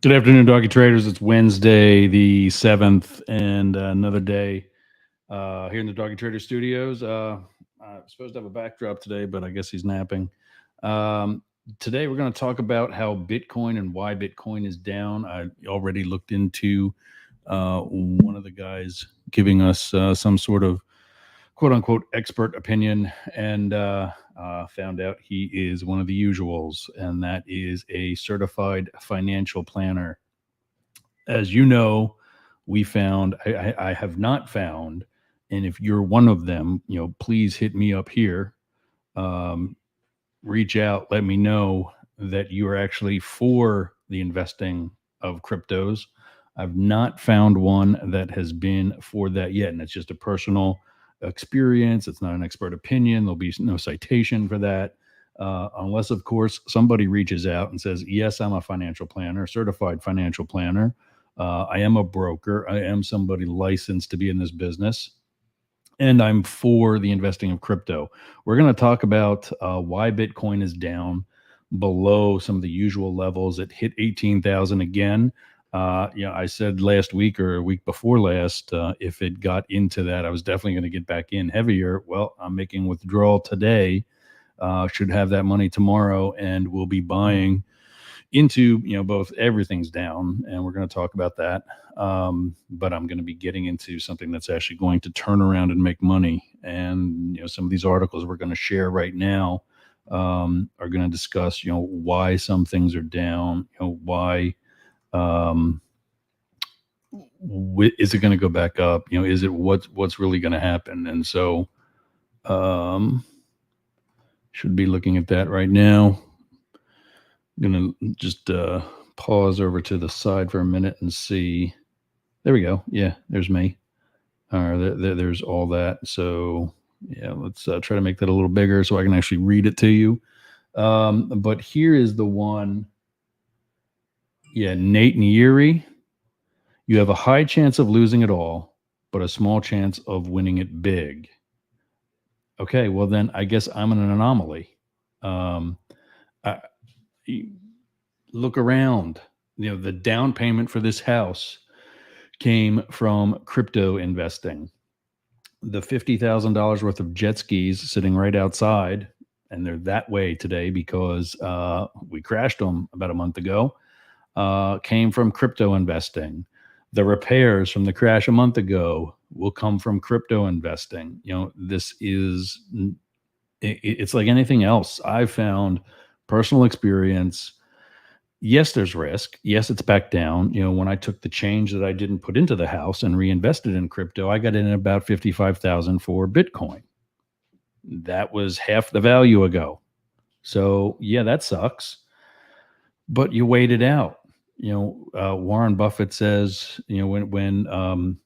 Good afternoon, Doggy Traders. It's Wednesday, the 7th, and another day here in the Doggy Trader Studios. I'm supposed to have a backdrop today, but I guess he's napping. Um, Today, we're going to talk about how Bitcoin and why Bitcoin is down. I already looked into one of the guys giving us some sort of quote unquote expert opinion and found out he is one of the usuals, and that is a certified financial planner. As you know, we found, I have not found, and if you're one of them, please hit me up here. Um, Reach out, let me know that you are actually for the investing of cryptos. I've not found one that has been for that yet, and it's just a personal experience. It's not an expert opinion. There'll be no citation for that. Unless, of course, somebody reaches out and says, yes, I'm a financial planner, certified financial planner. I am a broker. I am somebody licensed to be in this business, and I'm for the investing of crypto. We're going to talk about why Bitcoin is down below some of the usual levels. It hit 18,000 again. I said last week or a week before last, if it got into that, I was definitely going to get back in heavier. Well, I'm making withdrawal today. Should have that money tomorrow, and we'll be buying into both. Everything's down, and we're going to talk about that, but I'm going to be getting into something that's actually going to turn around and make money. And some of these articles we're going to share right now are going to discuss why some things are down, why is it going to go back up, is it what's really going to happen. And so should be looking at that right now. I'm going to just pause over to the side for a minute and see. There we go. Yeah, there's me. All right, there's all that. So yeah, let's try to make that a little bigger so I can actually read it to you. But here is the one. Yeah, Nate and Yuri. You have a high chance of losing it all, but a small chance of winning it big. Okay, well then I guess I'm an anomaly. I, Look around. The down payment for this house came from crypto investing. The $50,000 worth of jet skis sitting right outside, and they're that way today because we crashed them about a month ago, came from crypto investing. The repairs from the crash a month ago will come from crypto investing. It's like anything else. I've found personal experience. Yes, there's risk. Yes, it's back down. When I took the change that I didn't put into the house and reinvested in crypto, I got in about 55,000 for Bitcoin. That was half the value ago. So yeah, that sucks. But you wait it out. Warren Buffett says, when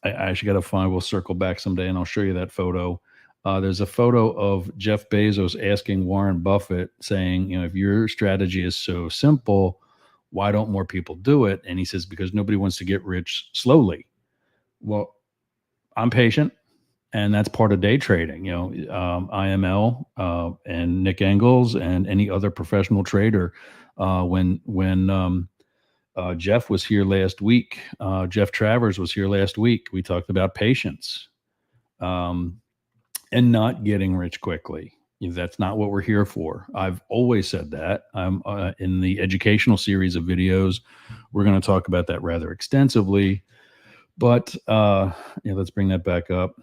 I actually got to find. We'll circle back someday, and I'll show you that photo. There's a photo of Jeff Bezos asking Warren Buffett, saying, if your strategy is so simple, why don't more people do it? And he says, because nobody wants to get rich slowly. Well, I'm patient, and that's part of day trading. IML and Nick Engels and any other professional trader. When Jeff was here last week, Jeff Travers was here last week, we talked about patience. And not getting rich quickly. That's not what we're here for. I've always said that. I'm in the educational series of videos. We're going to talk about that rather extensively. But let's bring that back up.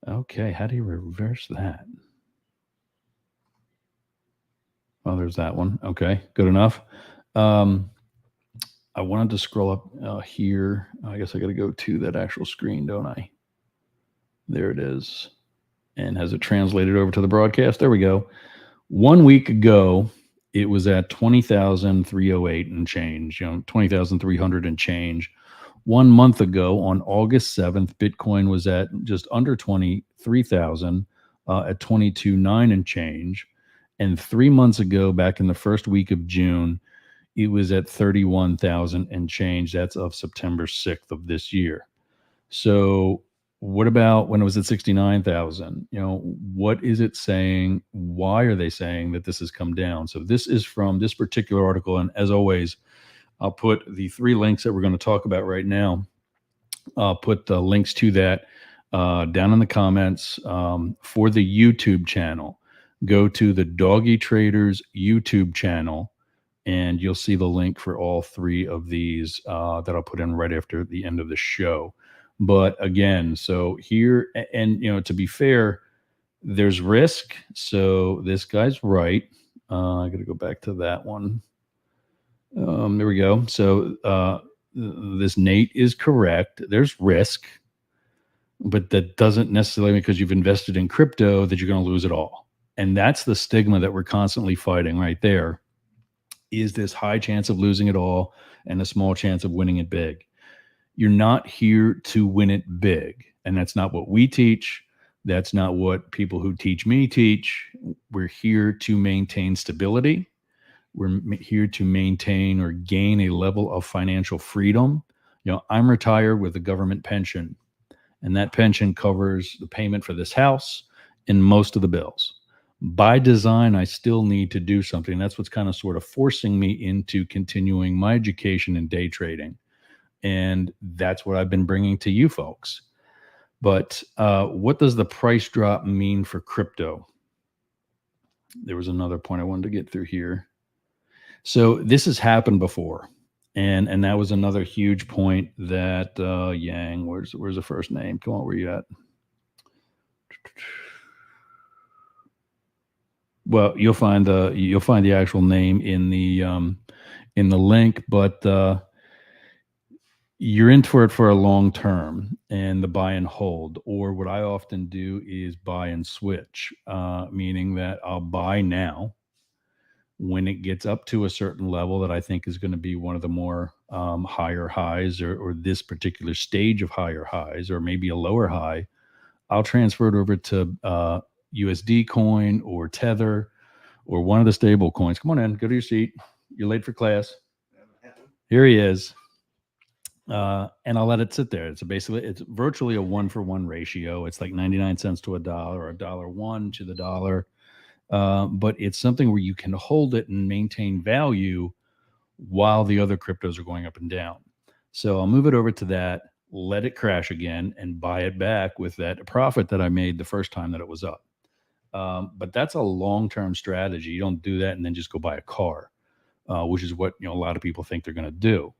Okay, how do you reverse that? Oh, there's that one. Okay, good enough. I wanted to scroll up here. I guess I got to go to that actual screen, don't I? There it is. And has it translated over to the broadcast? There we go. 1 week ago, it was at 20,308 and change, 20,300 and change. 1 month ago, on August 7th, Bitcoin was at just under 23,000 at 22.9 and change. And 3 months ago, back in the first week of June, it was at 31,000 and change. That's of September 6th of this year. So What about when it was at 69,000? What is it saying? Why are they saying that this has come down? So this is from this particular article. And as always, I'll put the 3 links that we're going to talk about right now. I'll put the links to that down in the comments for the YouTube channel. Go to the Doggy Traders YouTube channel, and you'll see the link for all 3 of these that I'll put in right after the end of the show. But again, so here, and to be fair, there's risk. So this guy's right. I got to go back to that one. There we go. So this Nate is correct. There's risk, but that doesn't necessarily mean because you've invested in crypto that you're going to lose it all. And that's the stigma that we're constantly fighting right there. Is this high chance of losing it all and a small chance of winning it big? You're not here to win it big. And that's not what we teach. That's not what people who teach me teach. We're here to maintain stability. We're here to maintain or gain a level of financial freedom. I'm retired with a government pension, and that pension covers the payment for this house and most of the bills. By design, I still need to do something. That's what's kind of sort of forcing me into continuing my education in day trading. And that's what I've been bringing to you folks. But what does the price drop mean for crypto? There was another point I wanted to get through here. So this has happened before. And that was another huge point that Yang, where's the first name? Come on, where you at? Well, you'll find the actual name in the link, but you're in for it for a long term, and the buy and hold. Or what I often do is buy and switch, meaning that I'll buy now. When it gets up to a certain level that I think is going to be one of the more higher highs, or this particular stage of higher highs, or maybe a lower high, I'll transfer it over to USD coin or Tether or one of the stable coins. Come on in, go to your seat. You're late for class. Here he is. And I'll let it sit there. It's virtually a 1-for-1 ratio. It's like 99 cents to $1 or $1 to the dollar. But it's something where you can hold it and maintain value while the other cryptos are going up and down. So I'll move it over to that, let it crash again, and buy it back with that profit that I made the first time that it was up. But that's a long-term strategy. You don't do that and then just go buy a car, which is what a lot of people think they're going to do.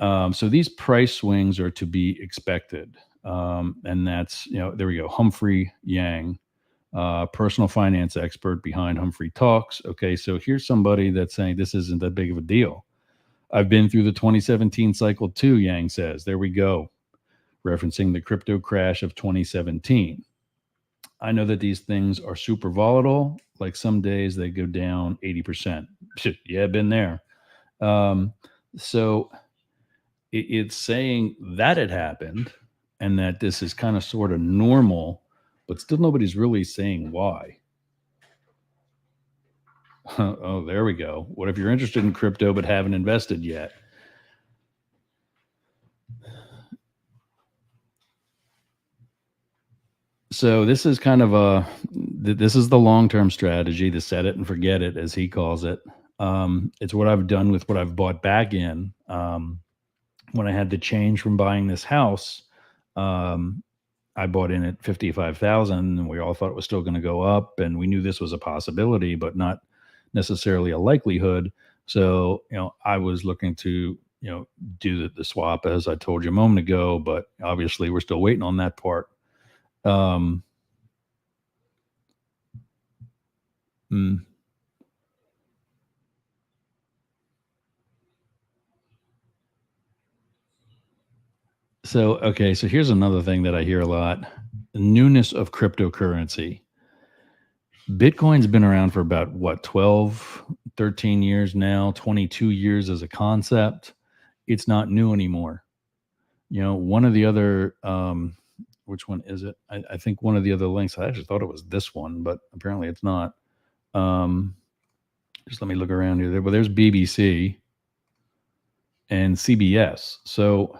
So these price swings are to be expected. And that's, there we go. Humphrey Yang. Personal finance expert behind Humphrey Talks. Okay, so here's somebody that's saying this isn't that big of a deal. I've been through the 2017 cycle too, Yang says. There we go, referencing the crypto crash of 2017. I know that these things are super volatile. Like some days they go down 80%. Yeah, been there. So it's saying that it happened and that this is kind of sort of normal, but still nobody's really saying why. Oh, there we go. What if you're interested in crypto but haven't invested yet? So this is kind of this is the long-term strategy, the set it and forget it, as he calls it. It's what I've done with what I've bought back in. When I had to change from buying this house, I bought in at 55,000, and we all thought it was still going to go up, and we knew this was a possibility, but not necessarily a likelihood. So, I was looking to, do the swap, as I told you a moment ago, but obviously we're still waiting on that part. So here's another thing that I hear a lot: the newness of cryptocurrency. Bitcoin's been around for about 12, 13 years now, 22 years as a concept. It's not new anymore. One of the other, which one is it? I think one of the other links, I actually thought it was this one, but apparently it's not. Just let me look around here. Well, there's BBC and CBS. So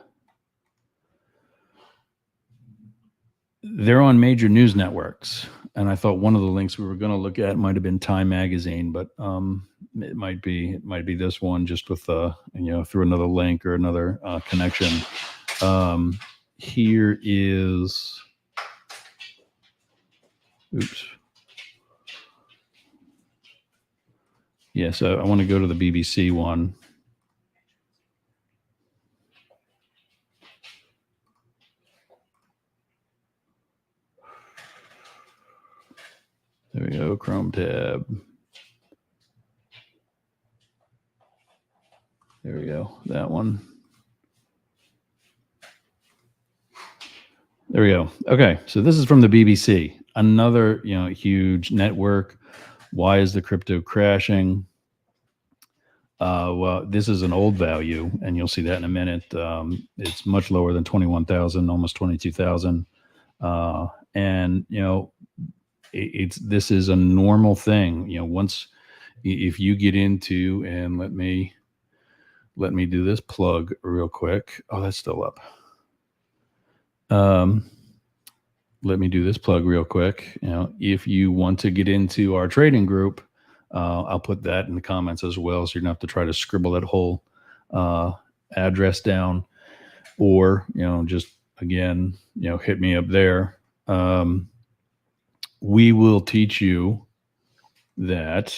They're on major news networks, and I thought one of the links we were going to look at might have been Time Magazine, but it might be this one just with through another link or another connection. Um, Here is, oops, yeah. So I want to go to the BBC one. There we go, Chrome tab. There we go, that one. There we go. Okay, so this is from the BBC, another huge network. Why is the crypto crashing? Well, this is an old value, and you'll see that in a minute. It's much lower than 21,000, almost 22,000, and it's this is a normal thing. Once if you get into, and let me do this plug real quick. Oh, that's still up. Let me do this plug real quick. If you want to get into our trading group, I'll put that in the comments as well, so you don't have to try to scribble that whole address down, or just again, hit me up there. We will teach you that.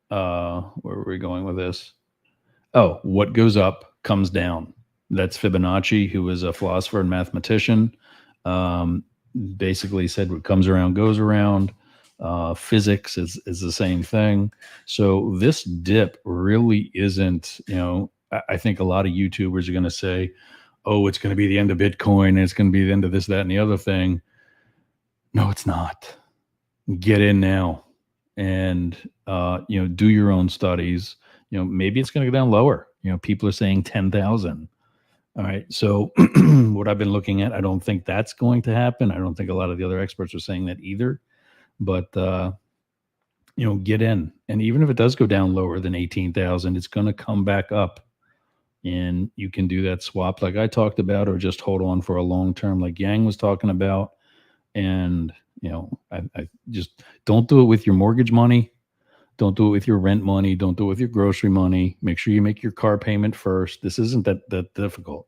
Where are we going with this? Oh, what goes up comes down. That's Fibonacci, who is a philosopher and mathematician. Basically said what comes around goes around. Physics is the same thing. So this dip really isn't, I think a lot of YouTubers are going to say, oh, it's going to be the end of Bitcoin, and it's going to be the end of this, that, and the other thing. No, it's not. Get in now and, do your own studies. Maybe it's going to go down lower. People are saying 10,000. All right. So what I've been looking at, I don't think that's going to happen. I don't think a lot of the other experts are saying that either. But get in, and even if it does go down lower than 18,000, it's going to come back up, and you can do that swap like I talked about, or just hold on for a long term, like Yang was talking about. And I just don't do it with your mortgage money. Don't do it with your rent money. Don't do it with your grocery money. Make sure you make your car payment first. This isn't that difficult.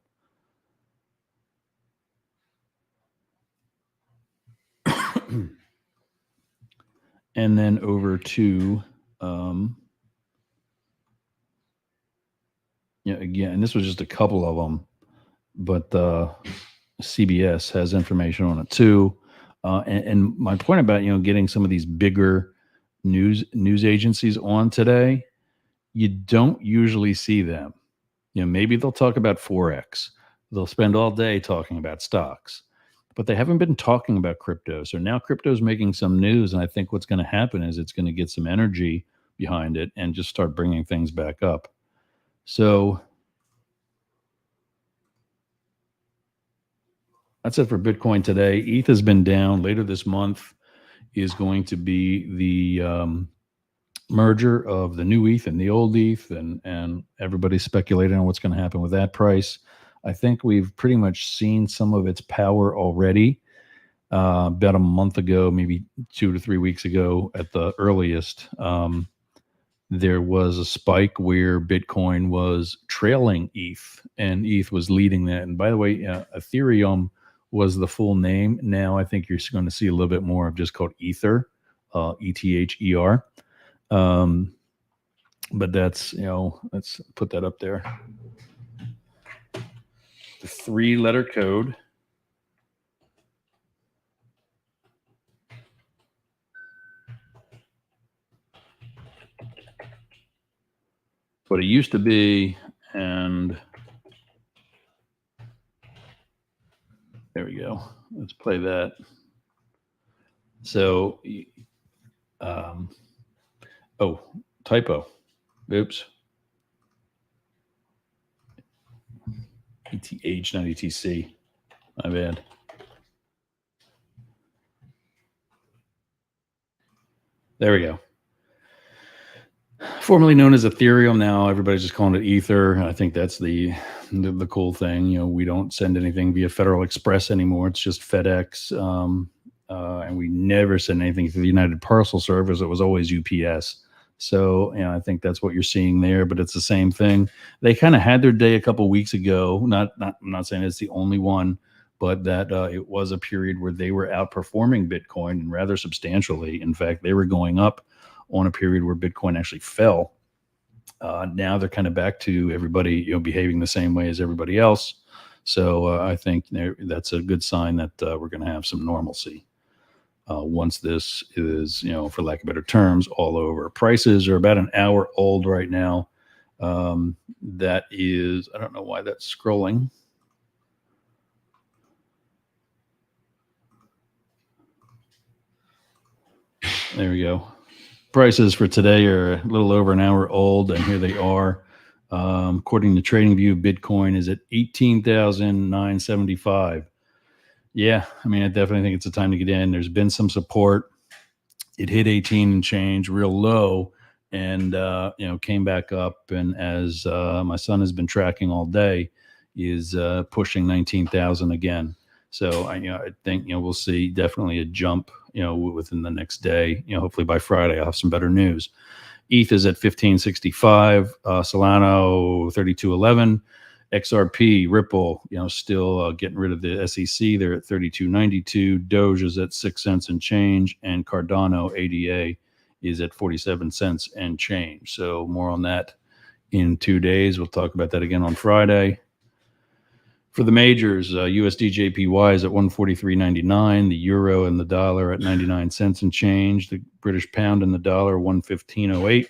And then over to, again, and this was just a couple of them, but CBS has information on it too. And my point about getting some of these bigger news agencies on today, you don't usually see them. Maybe they'll talk about Forex. They'll spend all day talking about stocks, but they haven't been talking about crypto. So now crypto is making some news, and I think what's going to happen is it's going to get some energy behind it and just start bringing things back up. So that's it for Bitcoin today. ETH has been down. Later this month is going to be the merger of the new ETH and the old ETH, and everybody's speculating on what's going to happen with that price. I think we've pretty much seen some of its power already. About a month ago, maybe 2 to 3 weeks ago at the earliest, there was a spike where Bitcoin was trailing ETH, and ETH was leading that. And by the way, Ethereum was the full name. Now I think you're going to see a little bit more of just called Ether, ETHER. But that's, let's put that up there. The 3-letter code. What it used to be, and there we go. Let's play that. So, oh, typo. Oops. ETH, not ETC. My bad. There we go. Formerly known as Ethereum, now everybody's just calling it Ether. I think that's the the cool thing. We don't send anything via Federal Express anymore. It's just FedEx. And we never send anything through the United Parcel Service. It was always UPS. So, I think that's what you're seeing there, but it's the same thing. They kind of had their day a couple weeks ago. I'm not saying it's the only one, but that it was a period where they were outperforming Bitcoin and rather substantially. In fact, they were going up on a period where Bitcoin actually fell. Now they're kind of back to everybody, behaving the same way as everybody else. So I think that's a good sign that we're going to have some normalcy once this is, for lack of better terms, all over. Prices are about an hour old right now. That is, I don't know why that's scrolling. There we go. Prices for today are a little over an hour old, and here they are. According to TradingView, Bitcoin is at 18,975. Yeah, I mean, I definitely think it's a time to get in. There's been some support. It hit 18 and change, real low, and came back up. And as my son has been tracking all day, is pushing 19,000 again. So I think we'll see definitely a jump within the next day. Hopefully by Friday I'll have some better news. ETH is at 1565. Solano 3211. XRP, Ripple, still getting rid of the SEC. They're at 32.92. Doge is at 6 cents and change, and Cardano ADA is at 47 cents and change. So more on that in 2 days. We'll talk about that again on Friday. For the majors, USD JPY is at 143.99. The euro and the dollar at 99 cents and change. The British pound and the dollar 115.08.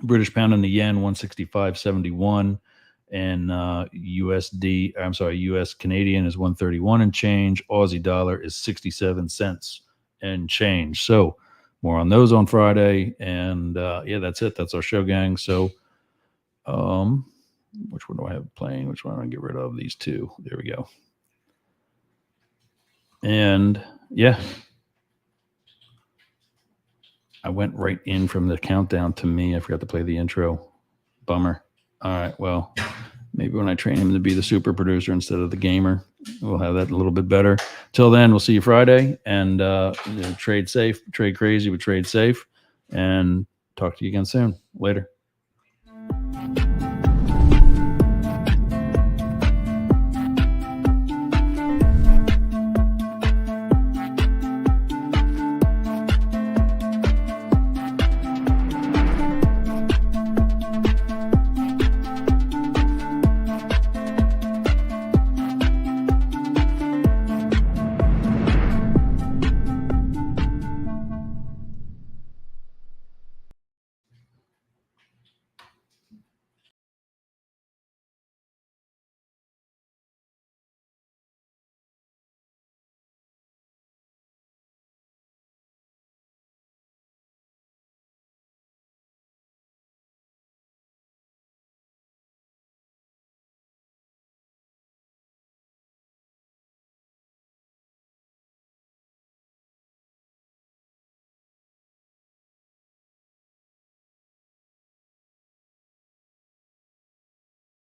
British pound and the yen 165.71. And US Canadian is 131 and change. Aussie dollar is 67 cents and change. So more on those on Friday. And that's it. That's our show, gang. So which one do I have playing? Which one do I get rid of? These two. There we go. And I went right in from the countdown to me. I forgot to play the intro. Bummer. All right. Well, maybe when I train him to be the super producer instead of the gamer, we'll have that a little bit better. Till then, we'll see you Friday. And trade safe, trade crazy, but trade safe. And talk to you again soon. Later.